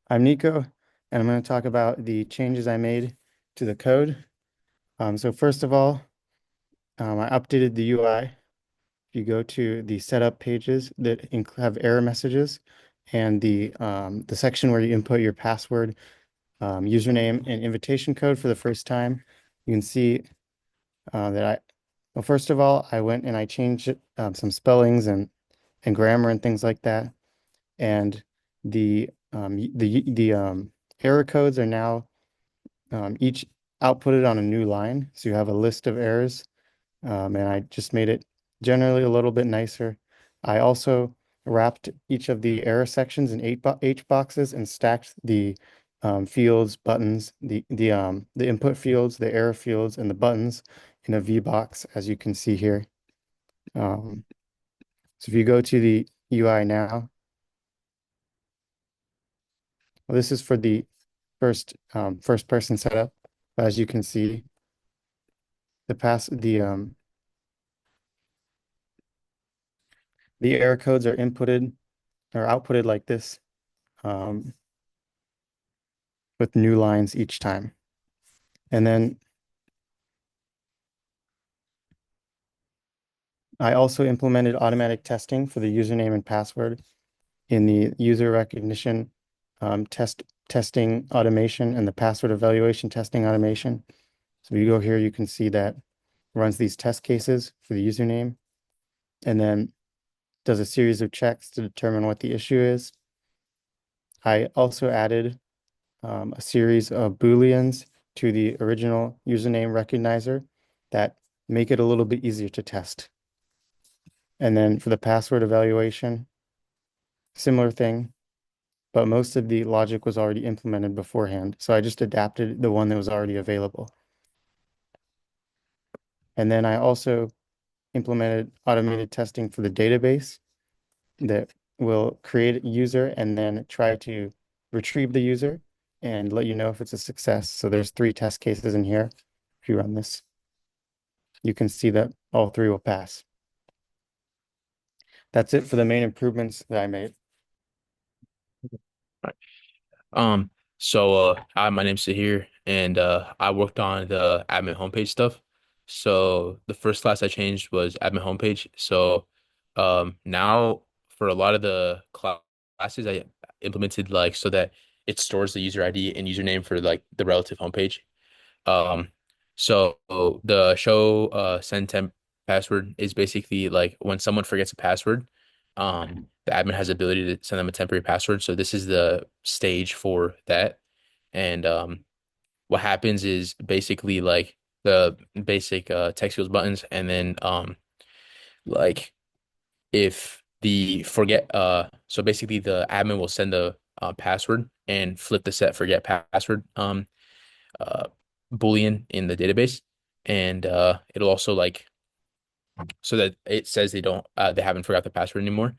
I'm Nico, and I'm going to talk about the changes I made to the code. So first of all, I updated the UI. If you go to the setup pages that have error messages and the section where you input your password, username, and invitation code for the first time, you can see that well, first of all, I went and I changed some spellings and grammar and things like that. And the error codes are now each outputted on a new line. So you have a list of errors, and I just made it generally a little bit nicer. I also wrapped each of the error sections in H boxes and stacked the fields, buttons, the input fields, the error fields, and the buttons in a V box, as you can see here. Um, so if you go to the UI now, well, this is for the first person setup. As you can see, the pass the error codes are inputted or outputted like this, um, with new lines each time. And then I also implemented automatic testing for the username and password in the user recognition testing automation and the password evaluation testing automation. So if you go here, you can see that runs these test cases for the username and then does a series of checks to determine what the issue is. I also added a series of Booleans to the original username recognizer that make it a little bit easier to test. And then for the password evaluation, similar thing, but most of the logic was already implemented beforehand. So I just adapted the one that was already available. And then I also implemented automated testing for the database that will create a user and then try to retrieve the user and let you know if it's a success. So there's 3 test cases in here. If you run this, you can see that all 3 will pass. That's it for the main improvements that I made. Right. Um, hi, my name's Sahir, and I worked on the admin homepage stuff. So the first class I changed was admin homepage. So now for a lot of the classes, I implemented like so that it stores the user ID and username for like the relative homepage. Um, so the show send temp password is basically like when someone forgets a password, the admin has the ability to send them a temporary password. So this is the stage for that. And what happens is basically like the basic text fields buttons, and then like if the forget so basically the admin will send the password and flip the set forget password uh, Boolean in the database, and it'll also like so that it says they haven't forgot the password anymore,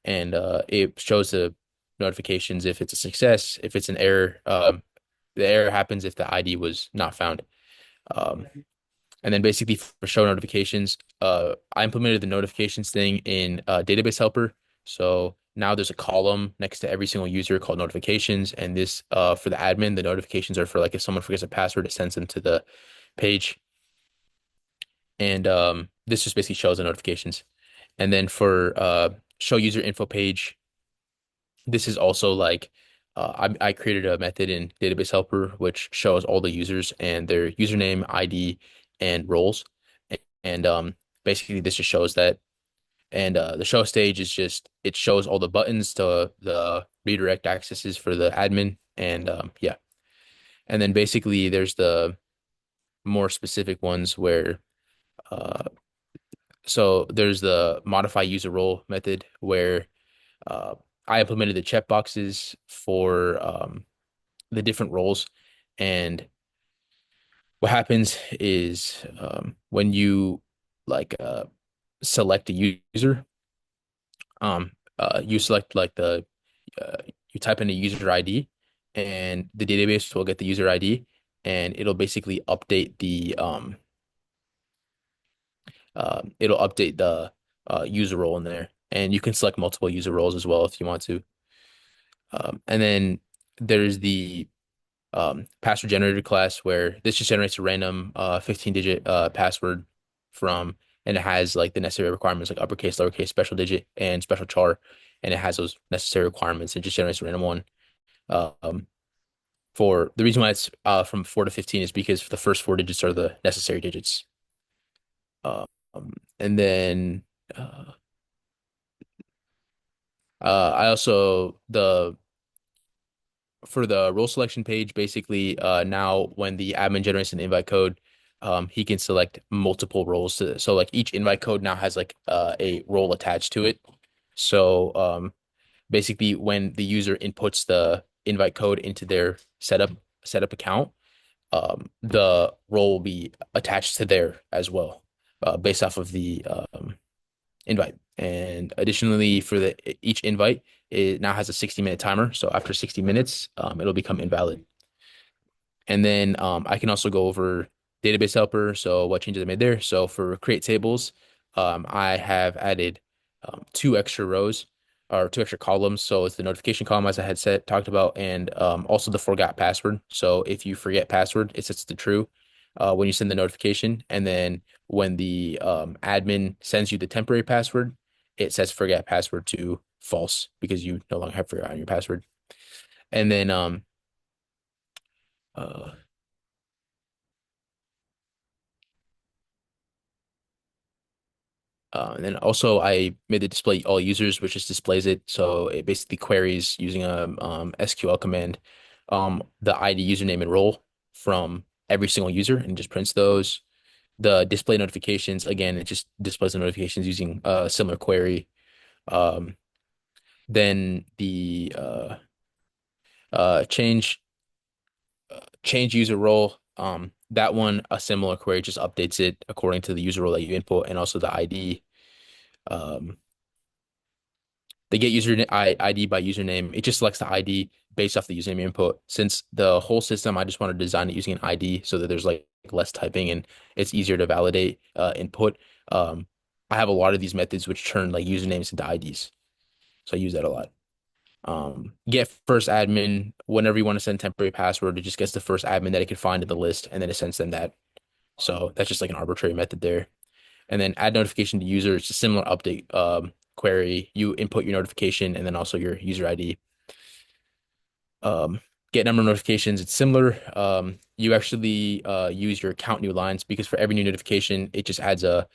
and it shows the notifications if it's a success, if it's an error. The error happens if the ID was not found. Um, and then basically for show notifications, I implemented the notifications thing in Database Helper. So now there's a column next to every single user called notifications, and this for the admin, the notifications are for like if someone forgets a password, it sends them to the page, and this just basically shows the notifications. And then for show user info page, this is also like I created a method in Database Helper which shows all the users and their username, ID, and roles. And basically this just shows that. And the show stage is just it shows all the buttons to the redirect accesses for the admin. And yeah. And then basically there's the more specific ones where uh, so there's the modify user role method where uh, I implemented the checkboxes for the different roles. And what happens is when you like select a user, you select like uh, you type in a user ID, and the database will get the user ID, and it'll update the user role in there, and you can select multiple user roles as well if you want to. And then there's the password generator class where this just generates a random 15 digit password from and it has like the necessary requirements like uppercase, lowercase, special digit, and special char, and it has those necessary requirements. It just generates a random one. Um, for the reason why it's from 4 to 15 is because the first four digits are the necessary digits. Um, and then uh, I also the for the role selection page, basically, now when the admin generates an invite code, he can select multiple roles. So like each invite code now has like a role attached to it. So basically, when the user inputs the invite code into their setup account, the role will be attached to there as well, based off of the invite. And additionally, for the each invite, it now has a 60-minute timer. So after 60 minutes, it'll become invalid. And then I can also go over database helper. So what changes I made there. So for create tables, I have added two extra rows or two extra columns. So it's the notification column as I had said talked about, and also the forgot password. So if you forget password, it sets to true when you send the notification, and then when the admin sends you the temporary password, it says forget password to false because you no longer have forgotten your password. And then uh, and then also I made the display all users, which just displays it. So it basically queries using a SQL command the ID, username, and role from every single user and just prints those. The display notifications, again, it just displays the notifications using a similar query. Um, then the change change user role. That one, a similar query just updates it according to the user role that you input and also the ID. Um, They get ID by username. It just selects the ID based off the username input. Since the whole system, I just want to design it using an ID so that there's like less typing and it's easier to validate input. Um, I have a lot of these methods which turn like usernames into IDs. So I use that a lot. Get first admin, whenever you want to send temporary password, it just gets the first admin that it can find in the list and then it sends them that. So that's just like an arbitrary method there. And then add notification to user. It's a similar update query. You input your notification and then also your user ID. Um, get number of notifications. It's similar. You actually use your count new lines because for every new notification, it just adds a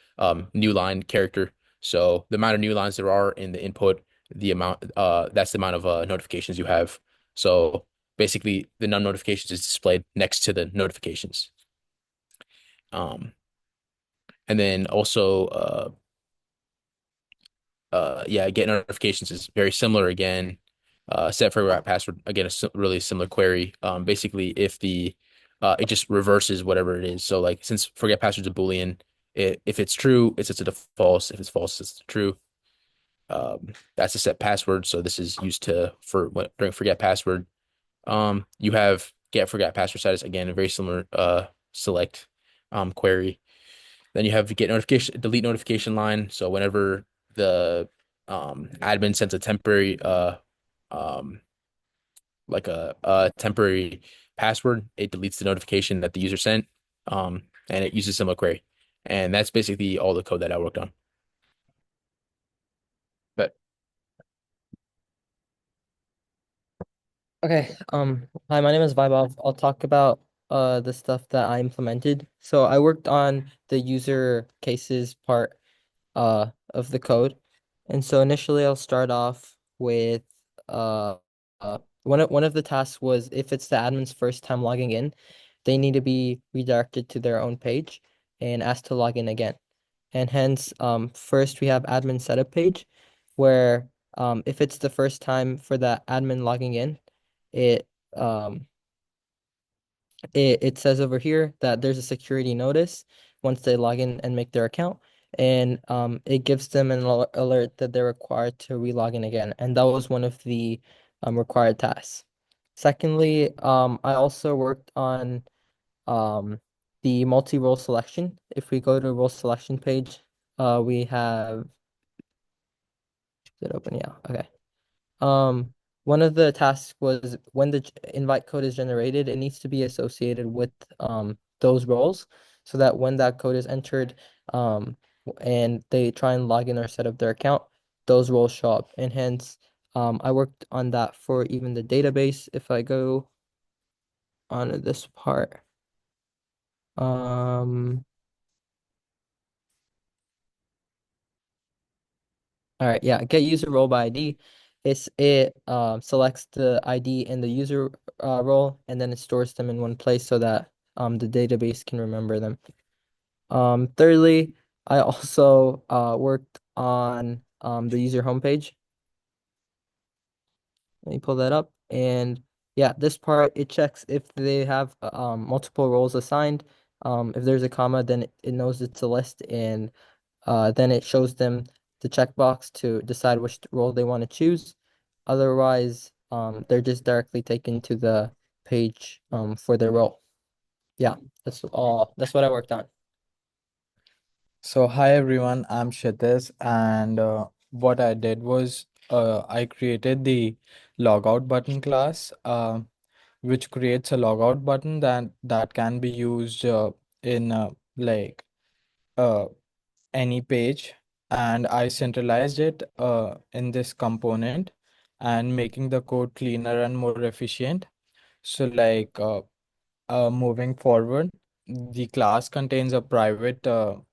new line character. So the amount of new lines there are in the input, the amount that's the amount of notifications you have. So basically, the num notifications is displayed next to the notifications. Um, and then also yeah, get notifications is very similar again. Set forgot password again, really similar query. Basically, if the it just reverses whatever it is. So like since forget password's a Boolean, if it's true, it sets it to false. If it's false, it's to true. That's a set password. So this is used to for during forget password. You have get forgot password status again, a very similar select query. Then you have get notification, delete notification line. So whenever the admin sends a temporary um like a temporary password, it deletes the notification that the user sent. And it uses similar query. And that's basically all the code that I worked on. But Okay. Hi, my name is Vaibhav. I'll talk about the stuff that I implemented. So I worked on the user cases part of the code. And so initially I'll start off with uh, one of the tasks was if it's the admin's first time logging in, they need to be redirected to their own page and asked to log in again. And hence, first we have admin setup page where if it's the first time for the admin logging in, it um it says over here that there's a security notice once they log in and make their account, and it gives them an alert that they're required to relog in again, and that was one of the required tasks. Secondly, I also worked on um the multi-role selection. If we go to role selection page, we have is it open? Yeah, okay. Um one of the tasks was when the invite code is generated, it needs to be associated with those roles so that when that code is entered and they try and log in or set up their account, those roles show up. And hence, I worked on that for even the database. If I go on this part, um, all right, yeah, get user role by ID. It selects the ID and the user role, and then it stores them in one place so that the database can remember them. Thirdly, I also worked on the user homepage. Let me pull that up. And yeah, this part it checks if they have multiple roles assigned. If there's a comma, then it knows it's a list, and then it shows them the checkbox to decide which role they want to choose. Otherwise, they're just directly taken to the page for their role. Yeah, that's all. That's what I worked on. So hi everyone, I'm Kshitiz, and what I did was I created the logout button class, which creates a logout button that can be used in like uh, any page, and I centralized it in this component and making the code cleaner and more efficient. So moving forward, the class contains a private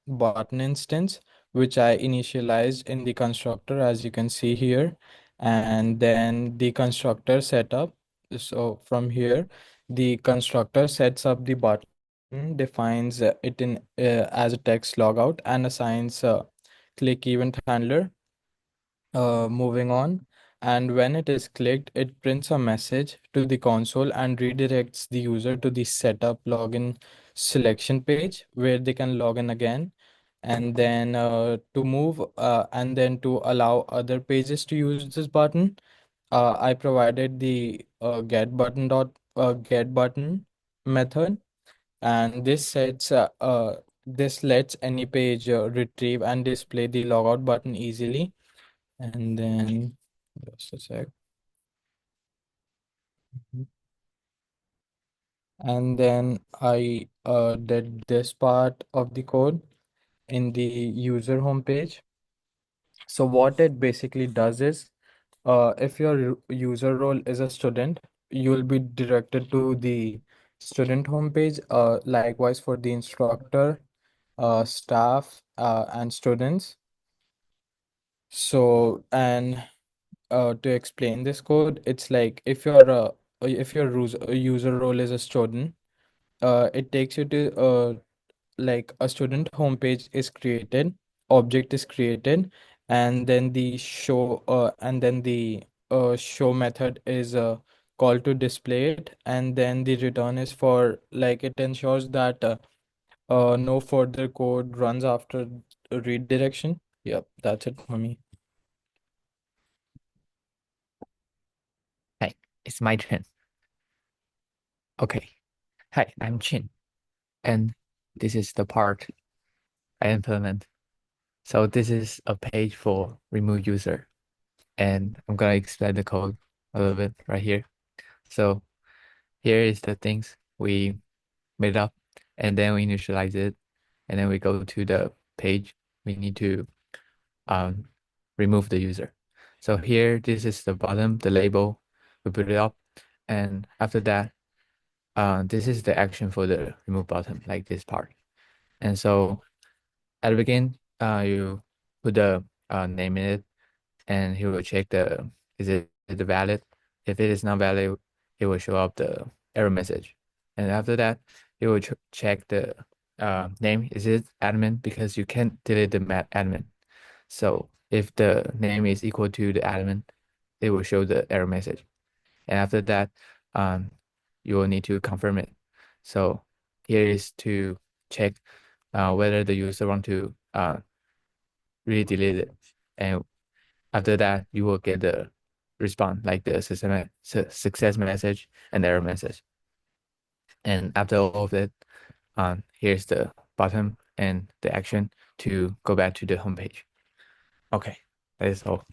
button instance, which I initialized in the constructor, as you can see here, and then the constructor setup. So from here, the constructor sets up the button, defines it in as a text logout, and assigns a click event handler. Moving on, and when it is clicked, it prints a message to the console and redirects the user to the setup login selection page where they can log in again. And then to move and then to allow other pages to use this button, I provided the get button method, and this lets any page retrieve and display the logout button easily. And then just a sec. Mhm. And then I did this part of the code in the user homepage. So what it basically does is, if your user role is a student, you'll be directed to the student homepage. Likewise for the instructor, staff, and students. So, and to explain this code, it's like if your user role is a student, it takes you to like a student homepage is created, object is created, and then the show method is called to display it, and then the return is for like it ensures that no further code runs after redirection. Yep, that's it for me. Hi, it's my turn. Okay. Hi, I'm Chin, and this is the part I implement. So this is a page for remove user, and I'm gonna explain the code a little bit right here. So here is the things we made up, and then we initialize it, and then we go to the page. We need to um remove the user. So here, this is the bottom, the label. We put it up, and after that, this is the action for the remove button, like this part. And so at the beginning, you put the name in it, and he will check the is it the valid. If it is not valid, it will show up the error message. And after that, it will check the name. Is it admin? Because you can't delete the admin. So if the name is equal to the admin, it will show the error message. And after that, um, you will need to confirm it. So here is to check whether the user want to really delete it. And after that, you will get the response, like the success message and error message. And after all of it, here's the button and the action to go back to the homepage. Okay, that is all.